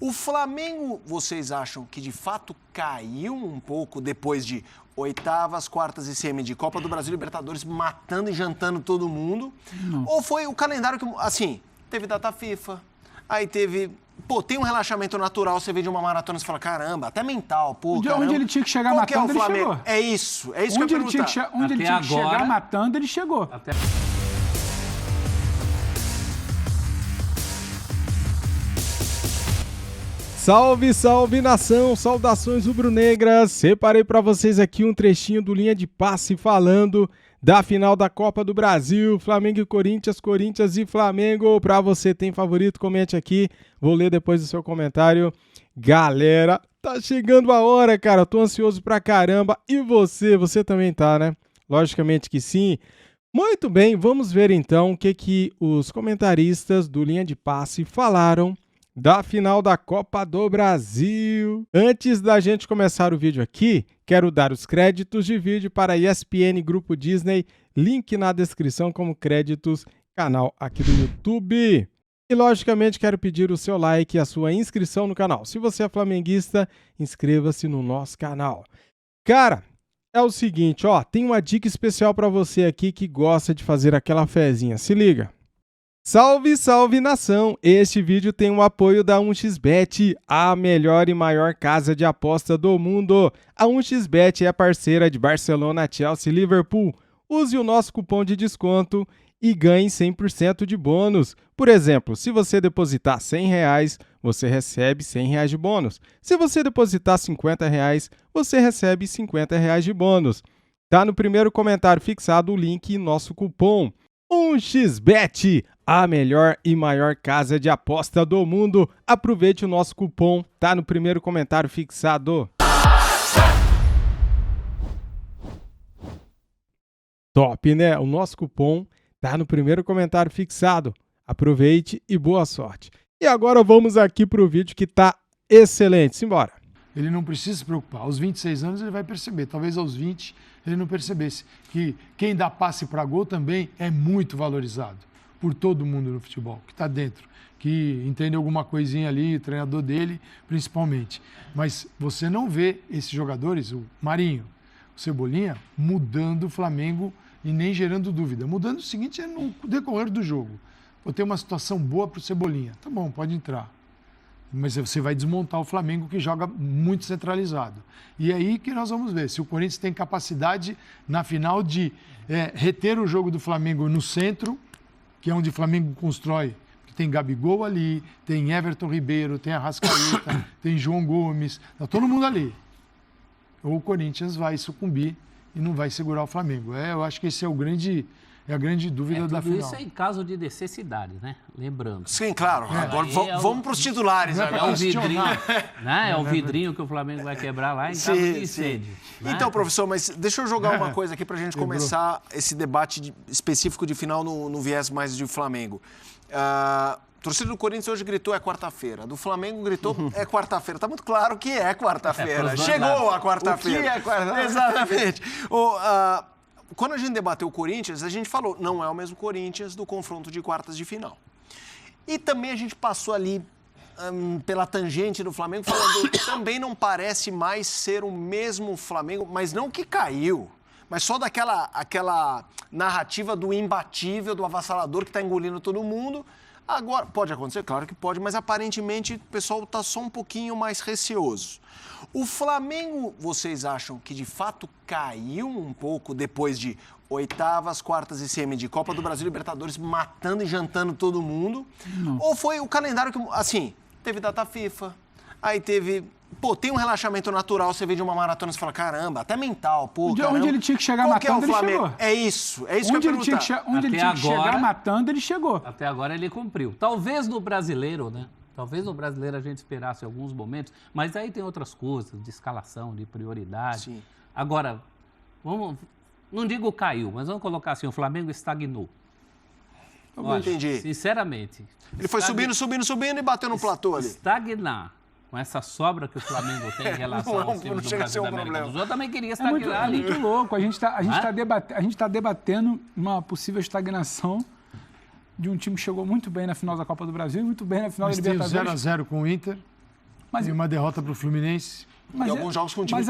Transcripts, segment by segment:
O Flamengo, vocês acham que de fato caiu um pouco depois de oitavas, quartas e semi de Copa do Brasil e Libertadores matando e jantando todo mundo? Não. Ou foi o calendário que, assim, teve data FIFA, aí teve... Pô, tem um relaxamento natural, você vê de uma maratona e você fala, caramba, até mental, pô, caramba. Onde ele tinha que chegar matando, ele chegou. É isso que eu ia perguntar. Onde ele tinha que chegar matando, ele chegou. Salve, salve nação, saudações rubro-negras. Separei para vocês aqui um trechinho do Linha de Passe falando da final da Copa do Brasil, Flamengo e Corinthians, Corinthians e Flamengo. Para você, tem favorito? Comente aqui, vou ler depois do seu comentário. Galera, tá chegando a hora, cara, tô ansioso pra caramba. E você também tá, né? Logicamente que sim. Muito bem, vamos ver então o que os comentaristas do Linha de Passe falaram da final da Copa do Brasil. Antes da gente começar o vídeo aqui, quero dar os créditos de vídeo para ESPN Grupo Disney, link na descrição como créditos, canal aqui do YouTube. E logicamente quero pedir o seu like e a sua inscrição no canal. Se você é flamenguista, inscreva-se no nosso canal. Cara, é o seguinte, ó, tem uma dica especial para você aqui que gosta de fazer aquela fezinha. Se liga. Salve, salve nação! Este vídeo tem o apoio da 1xBet, a melhor e maior casa de aposta do mundo. A 1xBet é parceira de Barcelona, Chelsea e Liverpool. Use o nosso cupom de desconto e ganhe 100% de bônus. Por exemplo, se você depositar R$100, você recebe R$100 de bônus. Se você depositar R$50, você recebe R$50 de bônus. Tá no primeiro comentário fixado o link e nosso cupom. 1xBet, a melhor e maior casa de aposta do mundo. Aproveite o nosso cupom, tá no primeiro comentário fixado. Top, né? O nosso cupom tá no primeiro comentário fixado. Aproveite e boa sorte. E agora vamos aqui pro vídeo que tá excelente. Simbora. Ele não precisa se preocupar. Aos 26 anos ele vai perceber. Talvez aos 20 ele não percebesse. Que quem dá passe para gol também é muito valorizado por todo mundo no futebol, que está dentro, que entende alguma coisinha ali, o treinador dele principalmente. Mas você não vê esses jogadores, o Marinho, o Cebolinha, mudando o Flamengo e nem gerando dúvida. Mudando o seguinte é no decorrer do jogo. Vou ter uma situação boa para o Cebolinha. Tá bom, pode entrar. Mas você vai desmontar o Flamengo, que joga muito centralizado. E é aí que nós vamos ver se o Corinthians tem capacidade, na final, de reter o jogo do Flamengo no centro, que é onde o Flamengo constrói. Tem Gabigol ali, tem Everton Ribeiro, tem Arrascaeta, tem João Gomes, tá todo mundo ali. Ou o Corinthians vai sucumbir e não vai segurar o Flamengo. Eu acho que esse é a grande dúvida da final. Isso é em caso de necessidade, né? Lembrando. Sim, claro. Agora vamos para os titulares. É o vidrinho, né? É o vidrinho que o Flamengo vai quebrar lá em caso de incêndio. Né? Então, professor, mas deixa eu jogar uma coisa aqui para a gente começar esse debate específico de final no viés mais de Flamengo. A torcida do Corinthians hoje gritou é quarta-feira. Do Flamengo gritou é quarta-feira. Tá muito claro que é quarta-feira. Chegou a quarta-feira. O que é quarta-feira? Exatamente. Quando a gente debateu o Corinthians, a gente falou, não é o mesmo Corinthians do confronto de quartas de final. E também a gente passou ali pela tangente do Flamengo, falando também não parece mais ser o mesmo Flamengo, mas não que caiu, mas só aquela narrativa do imbatível, do avassalador que está engolindo todo mundo. Agora, pode acontecer? Claro que pode, mas aparentemente o pessoal está só um pouquinho mais receoso. O Flamengo, vocês acham que de fato caiu um pouco depois de oitavas, quartas e semi de Copa do Brasil e Libertadores matando e jantando todo mundo? Não. Ou foi o calendário que, assim, teve data FIFA, aí teve... Pô, tem um relaxamento natural, você vê de uma maratona e você fala, caramba, até mental, pô, caramba. Onde ele tinha que chegar matando, ele chegou. É isso que eu ia perguntar. Onde ele tinha que chegar matando, ele chegou. Até agora ele cumpriu. Talvez no brasileiro, né? Talvez no brasileiro a gente esperasse alguns momentos, mas aí tem outras coisas, de escalação, de prioridade. Sim. Agora, não digo caiu, mas vamos colocar assim, o Flamengo estagnou. Olha, entendi. Sinceramente. Ele foi subindo e bateu no platô ali. Estagnar com essa sobra que o Flamengo tem em relação aos times do Brasil da América do Sul, eu também queria estagnar ali. É muito louco. A gente tá debatendo uma possível estagnação de um time que chegou muito bem na final da Copa do Brasil e muito bem na final da Libertadores. Tem 0-0 com o Inter. Mas uma derrota para o Fluminense. E alguns jogos com o time mas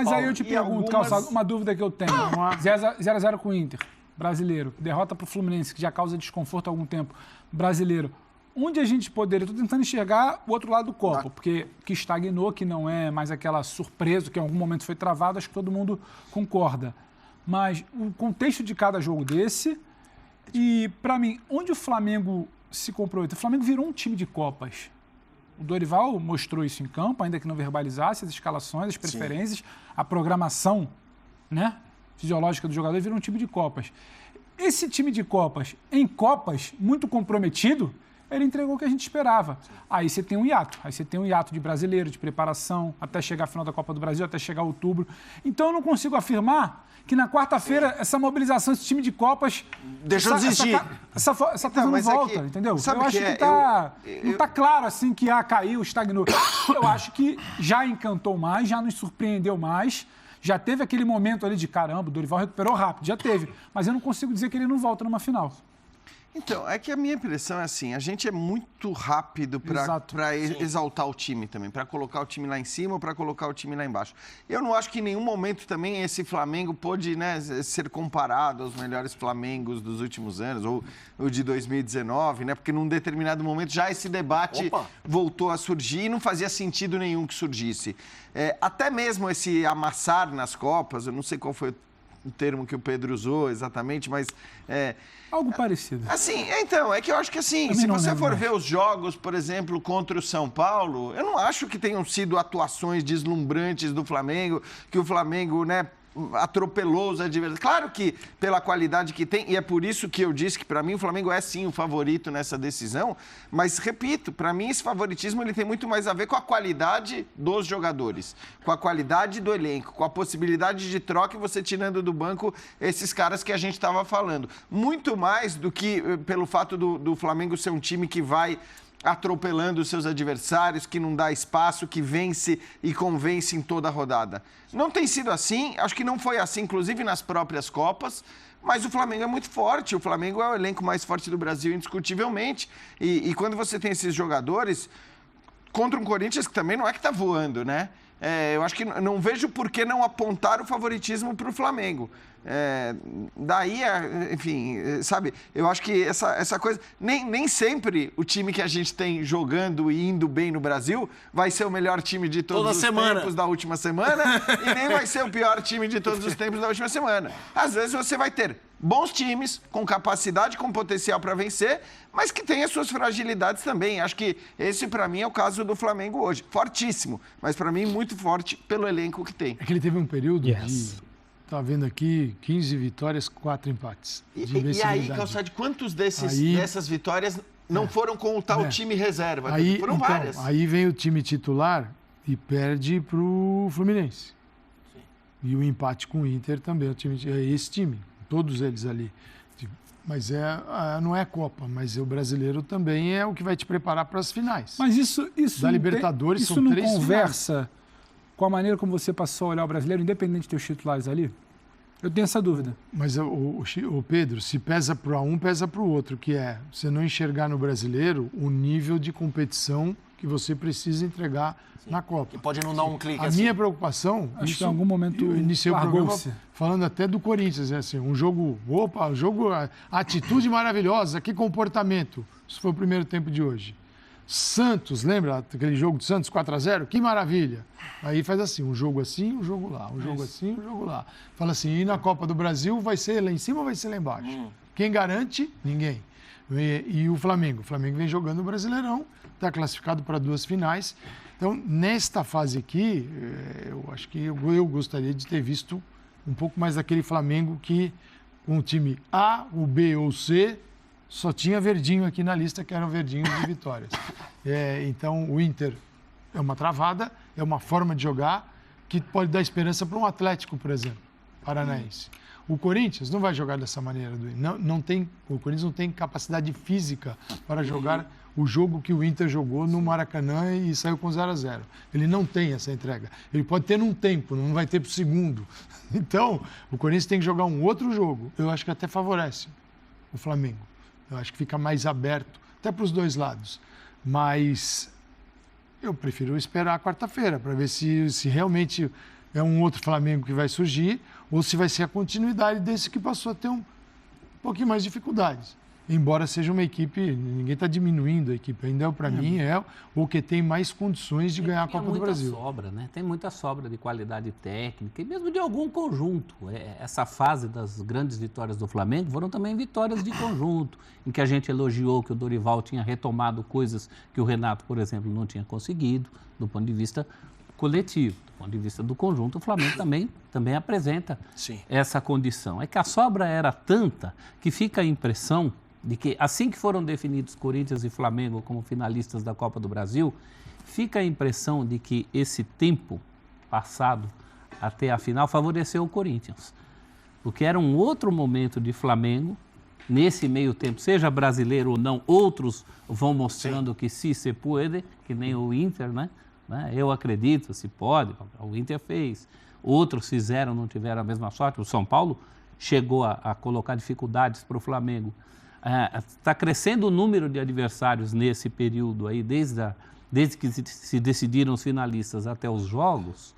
aí eu te e pergunto, Calçado, uma dúvida que eu tenho. 0x0 com o Inter, brasileiro. Derrota para o Fluminense, que já causa desconforto há algum tempo, brasileiro. Onde a gente poderia... Estou tentando enxergar o outro lado do copo, porque que estagnou, que não é mais aquela surpresa, que em algum momento foi travado, acho que todo mundo concorda. Mas o contexto de cada jogo desse... E, para mim, onde o Flamengo se compromete? O Flamengo virou um time de Copas. O Dorival mostrou isso em campo, ainda que não verbalizasse as escalações, as preferências, a programação, né, fisiológica do jogador, virou um time de Copas. Esse time de Copas, em Copas, muito comprometido, ele entregou o que a gente esperava. Aí você tem um hiato. Aí você tem um hiato de brasileiro, de preparação, até chegar à final da Copa do Brasil, até chegar a outubro. Então eu não consigo afirmar que na quarta-feira essa mobilização, esse time de Copas... Deixou de existir. Essa coisa não volta, entendeu? Eu acho que não está claro assim que caiu, estagnou. Eu acho que já encantou mais, já nos surpreendeu mais. Já teve aquele momento ali de caramba, o Dorival recuperou rápido, já teve. Mas eu não consigo dizer que ele não volta numa final. Então, é que a minha impressão é assim, a gente é muito rápido para exaltar o time também, para colocar o time lá em cima ou para colocar o time lá embaixo. Eu não acho que em nenhum momento também esse Flamengo pôde, né, ser comparado aos melhores Flamengos dos últimos anos, ou de 2019, né, porque num determinado momento já esse debate voltou a surgir e não fazia sentido nenhum que surgisse. Até mesmo esse amassar nas Copas, eu não sei qual foi o termo que o Pedro usou exatamente, mas... Algo parecido. Assim, então, é que eu acho que assim, se você for ver os jogos, por exemplo, contra o São Paulo, eu não acho que tenham sido atuações deslumbrantes do Flamengo, que o Flamengo, né, atropelou os adversários. Claro que pela qualidade que tem, e é por isso que eu disse que para mim o Flamengo é sim o favorito nessa decisão, mas repito, para mim esse favoritismo ele tem muito mais a ver com a qualidade dos jogadores, com a qualidade do elenco, com a possibilidade de troca e você tirando do banco esses caras que a gente estava falando. Muito mais do que pelo fato do Flamengo ser um time que vai atropelando os seus adversários, que não dá espaço, que vence e convence em toda a rodada. Não tem sido assim, acho que não foi assim, inclusive nas próprias Copas, mas o Flamengo é muito forte, o Flamengo é o elenco mais forte do Brasil, indiscutivelmente, e quando você tem esses jogadores, contra um Corinthians que também não é que está voando, né? Eu acho que não vejo por que não apontar o favoritismo para o Flamengo. Daí, enfim, sabe, eu acho que essa coisa, nem sempre o time que a gente tem jogando e indo bem no Brasil vai ser o melhor time de todos os tempos da última semana e nem vai ser o pior time de todos os tempos da última semana. Às vezes você vai ter bons times, com capacidade, com potencial para vencer, mas que tem as suas fragilidades também. Acho que esse, para mim, é o caso do Flamengo hoje. Fortíssimo, mas para mim muito forte pelo elenco que tem. É que ele teve um período de... Tá vendo aqui, 15 vitórias, 4 empates. E aí, Calçade, quantos dessas vitórias não foram com o tal time reserva? Foram várias. Aí vem o time titular e perde para o Fluminense. Sim. E o empate com o Inter também, é esse time, todos eles ali. Mas não é Copa, mas o brasileiro também é o que vai te preparar para as finais. Mas isso da Libertadores isso são não 3 conversa finais. Com a maneira como você passou a olhar o brasileiro, independente de ter os titulares ali? Eu tenho essa dúvida. Mas, o Pedro, se pesa para um, pesa para o outro, que é você não enxergar no brasileiro o nível de competição que você precisa entregar na Copa. Que pode não dar um clique A minha preocupação... Acho que em algum momento eu iniciei o programa falando até do Corinthians, assim, um jogo atitude maravilhosa, que comportamento. Isso foi o primeiro tempo de hoje. Santos, lembra aquele jogo de Santos 4-0? Que maravilha! Aí faz assim, um jogo assim, um jogo lá, um jogo assim, um jogo lá. Fala assim, e na Copa do Brasil vai ser lá em cima ou vai ser lá embaixo? Quem garante? Ninguém. E o Flamengo? O Flamengo vem jogando o Brasileirão, está classificado para 2 finais. Então, nesta fase aqui, eu acho que eu gostaria de ter visto um pouco mais daquele Flamengo que, com o time A, o B ou o C, só tinha verdinho aqui na lista, que eram verdinhos de vitórias. Então, o Inter é uma travada, é uma forma de jogar que pode dar esperança para um Atlético, por exemplo, paranaense. O Corinthians não vai jogar dessa maneira. O Corinthians não tem capacidade física para jogar o jogo que o Inter jogou no Maracanã e saiu com 0-0. Ele não tem essa entrega. Ele pode ter num tempo, não vai ter para o segundo. Então, o Corinthians tem que jogar um outro jogo. Eu acho que até favorece o Flamengo. Eu acho que fica mais aberto, até para os dois lados. Mas eu prefiro esperar a quarta-feira para ver se realmente é um outro Flamengo que vai surgir ou se vai ser a continuidade desse que passou a ter um pouquinho mais de dificuldades. Embora seja uma equipe, ninguém está diminuindo a equipe, ainda para mim é o que tem mais condições de ganhar a Copa do Brasil. Sobra, né? Tem muita sobra de qualidade técnica e mesmo de algum conjunto. Essa fase das grandes vitórias do Flamengo foram também vitórias de conjunto, em que a gente elogiou que o Dorival tinha retomado coisas que o Renato, por exemplo, não tinha conseguido, do ponto de vista coletivo. Do ponto de vista do conjunto, o Flamengo também apresenta essa condição. É que a sobra era tanta que fica a impressão de que, assim que foram definidos Corinthians e Flamengo como finalistas da Copa do Brasil, fica a impressão de que esse tempo passado até a final favoreceu o Corinthians. Porque era um outro momento de Flamengo, nesse meio tempo, seja brasileiro ou não, outros vão mostrando que se pode, que nem o Inter, né? Eu acredito, se pode, o Inter fez. Outros fizeram, não tiveram a mesma sorte. O São Paulo chegou a colocar dificuldades para o Flamengo. Está crescendo o número de adversários nesse período aí, desde que se decidiram os finalistas até os jogos,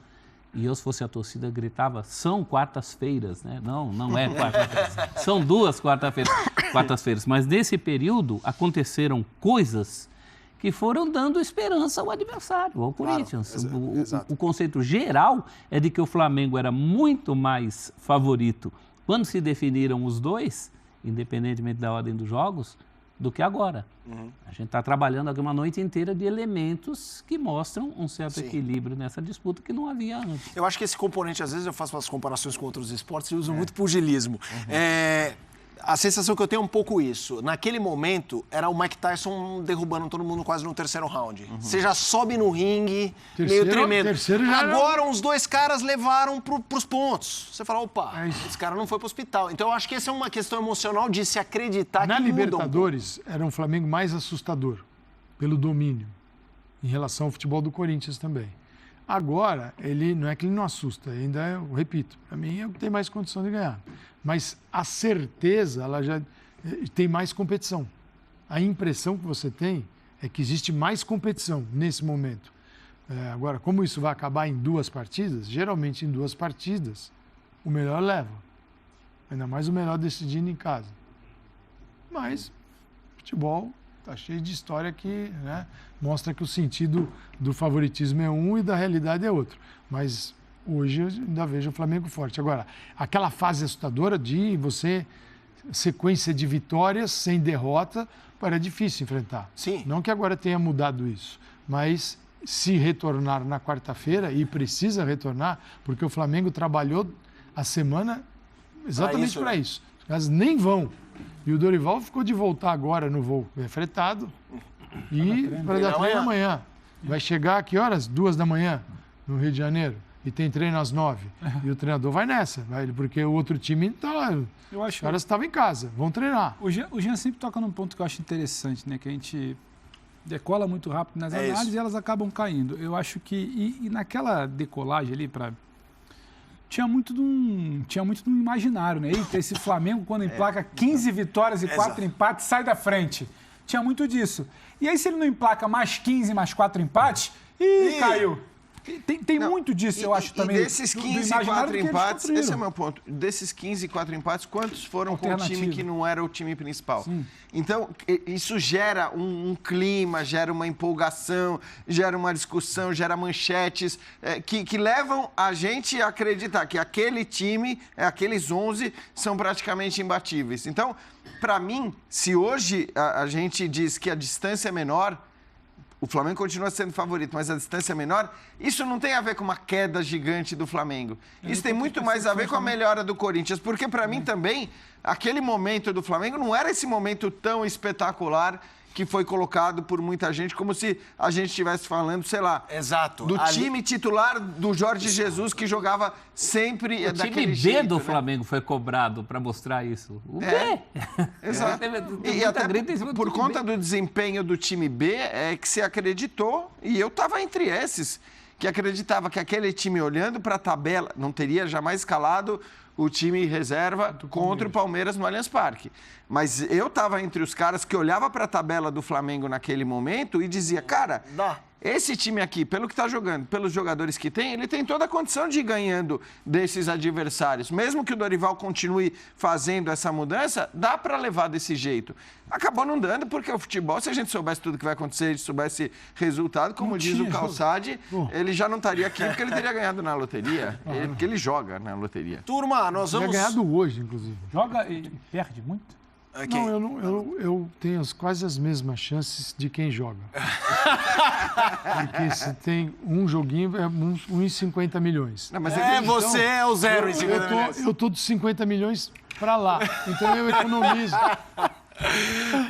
e eu, se fosse a torcida, gritava, são quartas-feiras, né? Não é quarta-feira, são 2 quartas-feiras, mas nesse período aconteceram coisas que foram dando esperança ao adversário, ao Corinthians. Claro, o conceito geral é de que o Flamengo era muito mais favorito quando se definiram os dois, independentemente da ordem dos jogos, do que agora. A gente está trabalhando aqui uma noite inteira de elementos que mostram um certo equilíbrio nessa disputa que não havia antes. Eu acho que esse componente, às vezes eu faço umas comparações com outros esportes e uso muito pugilismo. A sensação que eu tenho é um pouco isso. Naquele momento, era o Mike Tyson derrubando todo mundo quase no terceiro round. Você já sobe no ringue, meio tremendo. Agora, os 2 caras levaram pros pontos. Você fala, opa, esse cara não foi pro hospital. Então, eu acho que essa é uma questão emocional de se acreditar Na Libertadores, era um Flamengo mais assustador, pelo domínio, em relação ao futebol do Corinthians também. Agora, ele não é que ele não assusta, ainda, eu repito, para mim é o que tem mais condição de ganhar. Mas a certeza, ela já tem mais competição. A impressão que você tem é que existe mais competição nesse momento. Agora, como isso vai acabar em 2 partidas, geralmente em 2 partidas, o melhor leva. Ainda mais o melhor decidindo em casa. Mas, futebol está cheio de história que mostra que o sentido do favoritismo é um e da realidade é outro. Mas hoje eu ainda vejo o Flamengo forte. Agora, aquela fase assustadora de você, sequência de vitórias sem derrota, era difícil enfrentar. Sim. Não que agora tenha mudado isso, mas se retornar na quarta-feira, e precisa retornar, porque o Flamengo trabalhou a semana exatamente para isso. Os caras nem vão. E o Dorival ficou de voltar agora no voo fretado e para dar treino amanhã. Vai chegar a que horas? 2 da manhã no Rio de Janeiro. E tem treino às 9. E o treinador vai nessa, porque o outro time está lá. Os caras estavam em casa, vão treinar. O Jean sempre toca num ponto que eu acho interessante, né? Que a gente decola muito rápido nas análises e elas acabam caindo. Eu acho que... E naquela decolagem ali para... Tinha muito de um imaginário, né? Eita, esse Flamengo, quando emplaca 15 vitórias e 4 empates, sai da frente. Tinha muito disso. E aí, se ele não emplaca mais 15, mais 4 empates, caiu. Tem muito disso, eu acho, também. E desses 15 e 4 empates, esse é o meu ponto. Desses 15 e 4 empates, quantos foram com o time que não era o time principal? Sim. Então, isso gera um clima, gera uma empolgação, gera uma discussão, gera manchetes que levam a gente a acreditar que aquele time, aqueles 11, são praticamente imbatíveis. Então, para mim, se hoje a gente diz que a distância é menor, o Flamengo continua sendo favorito, mas a distância é menor, isso não tem a ver com uma queda gigante do Flamengo. Isso tem muito mais a ver com a melhora do Corinthians, porque para mim também, aquele momento do Flamengo não era esse momento tão espetacular que foi colocado por muita gente, como se a gente estivesse falando, sei lá, do time titular do Jorge Jesus, que jogava sempre daquele jeito. O time B do Flamengo foi cobrado para mostrar isso. O B. Exato. E até por conta do desempenho do time B, é que se acreditou, e eu estava entre esses, que acreditava que aquele time, olhando para a tabela, não teria jamais escalado o time reserva contra o Palmeiras no Allianz Parque. Mas eu estava entre os caras que olhava para a tabela do Flamengo naquele momento e dizia, cara, esse time aqui, pelo que está jogando, pelos jogadores que tem, ele tem toda a condição de ir ganhando desses adversários. Mesmo que o Dorival continue fazendo essa mudança, dá para levar desse jeito. Acabou não dando, porque o futebol, se a gente soubesse tudo que vai acontecer, se soubesse resultado, como diz o Calçade, ele já não estaria aqui, porque ele teria ganhado na loteria. Porque ele joga na loteria. Turma, nós vamos... ganhado hoje, inclusive. Joga e perde muito? Não, eu tenho quase as mesmas chances de quem joga. Porque se tem um joguinho, é 1,50 milhões. Não, mas você é o 0 em 50 milhões. Eu tô dos 50 milhões para lá. Então eu economizo.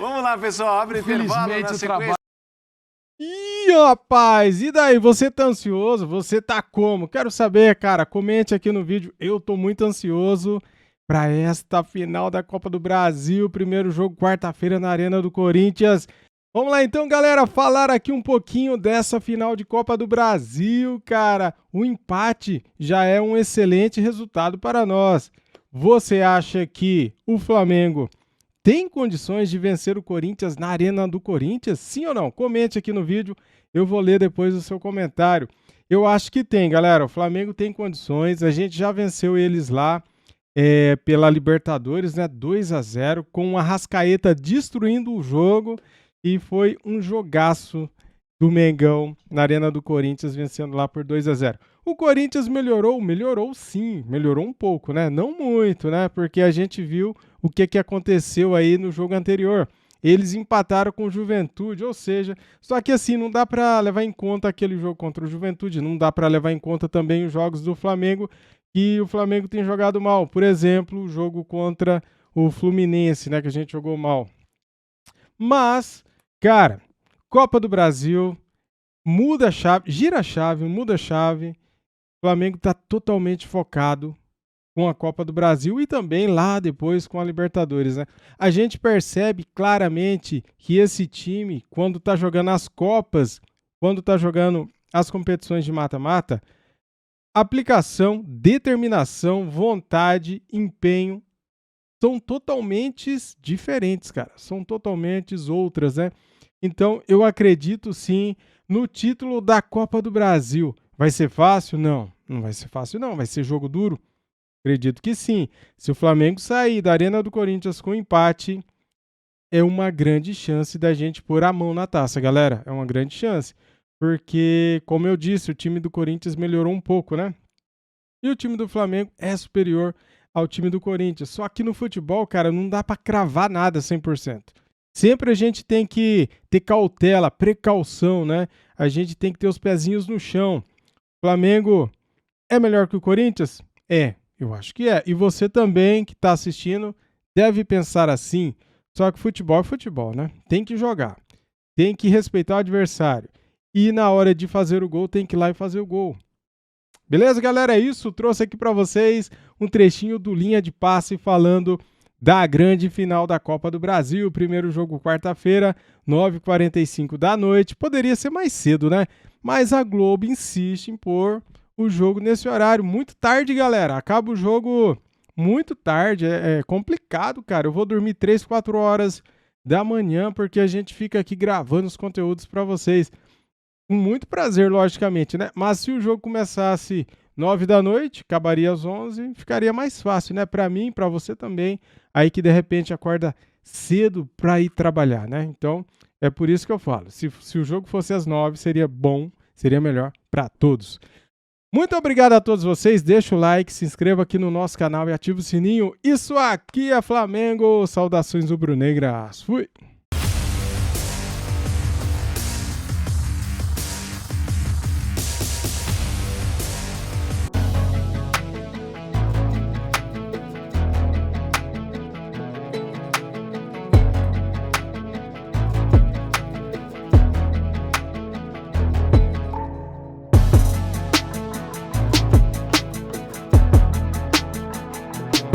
Vamos lá, pessoal. Abre intervalo na sequência. Ih, rapaz, e daí? Você tá ansioso? Você tá como? Quero saber, cara. Comente aqui no vídeo. Eu tô muito ansioso para esta final da Copa do Brasil. Primeiro jogo, quarta-feira, na Arena do Corinthians. Vamos lá então, galera, falar aqui um pouquinho dessa final de Copa do Brasil, cara. O empate já é um excelente resultado para nós. Você acha que o Flamengo tem condições de vencer o Corinthians na Arena do Corinthians? Sim ou não? Comente aqui no vídeo, eu vou ler depois o seu comentário. Eu acho que tem, galera. O Flamengo tem condições, a gente já venceu eles lá pela Libertadores, né? 2-0, com o Arrascaeta destruindo o jogo, e foi um jogaço do Mengão na Arena do Corinthians, vencendo lá por 2-0. O Corinthians melhorou sim, melhorou um pouco, né? Não muito, né? Porque a gente viu o que aconteceu aí no jogo anterior. Eles empataram com o Juventude, ou seja, só que assim, não dá para levar em conta aquele jogo contra o Juventude, não dá para levar em conta também os jogos do Flamengo, que o Flamengo tem jogado mal. Por exemplo, o jogo contra o Fluminense, né, que a gente jogou mal. Mas, cara, Copa do Brasil, muda a chave, gira a chave, muda a chave. O Flamengo está totalmente focado com a Copa do Brasil e também lá depois com a Libertadores, né? A gente percebe claramente que esse time, quando está jogando as Copas, quando está jogando as competições de mata-mata, aplicação, determinação, vontade, empenho são totalmente diferentes, cara. São totalmente outras, né? Então, eu acredito sim no título da Copa do Brasil. Vai ser fácil? Não, não vai ser fácil não. Vai ser jogo duro? Acredito que sim. Se o Flamengo sair da Arena do Corinthians com empate, é uma grande chance da gente pôr a mão na taça, galera. É uma grande chance. Porque, como eu disse, o time do Corinthians melhorou um pouco, né? E o time do Flamengo é superior ao time do Corinthians. Só que no futebol, cara, não dá para cravar nada 100%. Sempre a gente tem que ter cautela, precaução, né? A gente tem que ter os pezinhos no chão. O Flamengo é melhor que o Corinthians? É, eu acho que é. E você também, que está assistindo, deve pensar assim. Só que futebol é futebol, né? Tem que jogar. Tem que respeitar o adversário. E na hora de fazer o gol, tem que ir lá e fazer o gol. Beleza, galera? É isso. Trouxe aqui para vocês um trechinho do Linha de Passe falando da grande final da Copa do Brasil. Primeiro jogo quarta-feira, 9h45 da noite. Poderia ser mais cedo, né? Mas a Globo insiste em pôr o jogo nesse horário. Muito tarde, galera. Acaba o jogo muito tarde. É complicado, cara. Eu vou dormir 3, 4 horas da manhã porque a gente fica aqui gravando os conteúdos para vocês. Com muito prazer, logicamente, né? Mas se o jogo começasse 9 da noite, acabaria às 11, ficaria mais fácil, né? Para mim, para você também, aí que de repente acorda cedo para ir trabalhar, né? Então, é por isso que eu falo. Se o jogo fosse às 9, seria bom, seria melhor para todos. Muito obrigado a todos vocês. Deixa o like, se inscreva aqui no nosso canal e ativa o sininho. Isso aqui é Flamengo. Saudações rubro-negras. Fui!